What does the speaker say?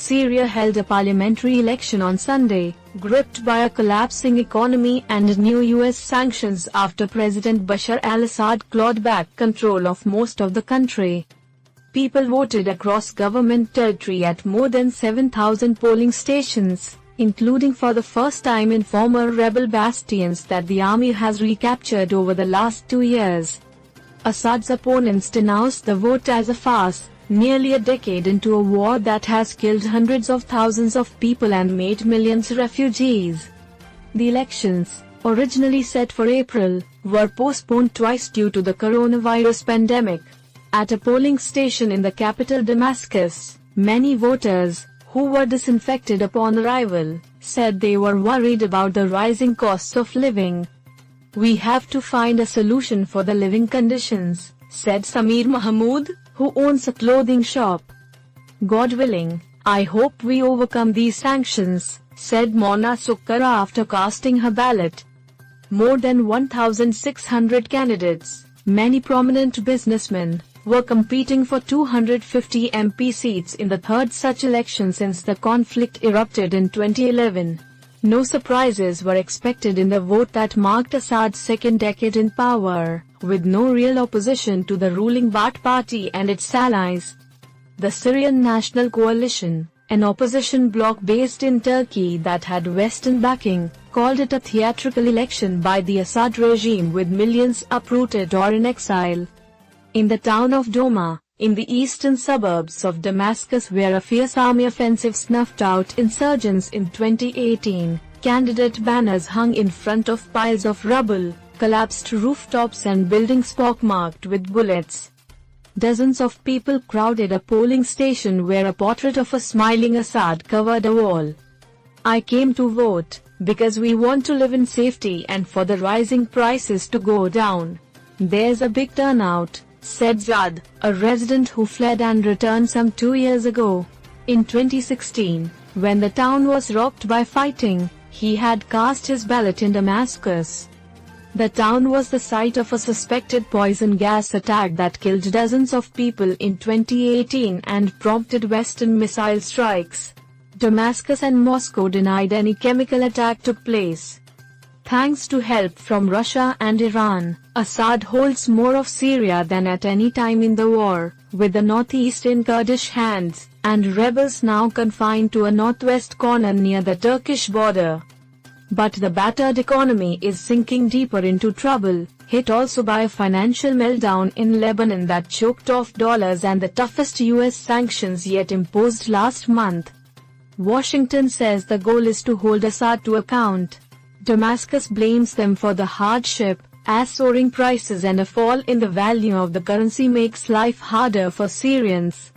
Syria held a parliamentary election on Sunday, gripped by a collapsing economy and new US sanctions after President Bashar al-Assad clawed back control of most of the country. People voted across government territory at more than 7,000 polling stations, including for the first time in former rebel bastions that the army has recaptured over the last 2 years. Assad's opponents denounced the vote as a farce, nearly a decade into a war that has killed hundreds of thousands of people and made millions refugees. The elections, originally set for April, were postponed twice due to the coronavirus pandemic. At a polling station in the capital Damascus, many voters, who were disinfected upon arrival, said they were worried about the rising costs of living. "We have to find a solution for the living conditions," said Samir Mahmood, who owns a clothing shop. "God willing, I hope we overcome these sanctions," said Mona Sukkara after casting her ballot. More than 1,600 candidates, many prominent businessmen, were competing for 250 MP seats in the third such election since the conflict erupted in 2011. No surprises were expected in the vote that marked Assad's second decade in power, with no real opposition to the ruling Ba'ath Party and its allies. The Syrian National Coalition, an opposition bloc based in Turkey that had Western backing, called it a theatrical election by the Assad regime with millions uprooted or in exile. In the town of Doma, in the eastern suburbs of Damascus where a fierce army offensive snuffed out insurgents in 2018, candidate banners hung in front of piles of rubble, collapsed rooftops and buildings pockmarked with bullets. Dozens of people crowded a polling station where a portrait of a smiling Assad covered a wall. "I came to vote, because we want to live in safety and for the rising prices to go down. There's a big turnout," said Zad, a resident who fled and returned some 2 years ago. In 2016, when the town was rocked by fighting, he had cast his ballot in Damascus. The town was the site of a suspected poison gas attack that killed dozens of people in 2018 and prompted Western missile strikes. Damascus and Moscow denied any chemical attack took place. Thanks to help from Russia and Iran, Assad holds more of Syria than at any time in the war, with the northeast in Kurdish hands, and rebels now confined to a northwest corner near the Turkish border. But the battered economy is sinking deeper into trouble, hit also by a financial meltdown in Lebanon that choked off dollars and the toughest US sanctions yet imposed last month. Washington says the goal is to hold Assad to account. Damascus blames them for the hardship, as soaring prices and a fall in the value of the currency makes life harder for Syrians.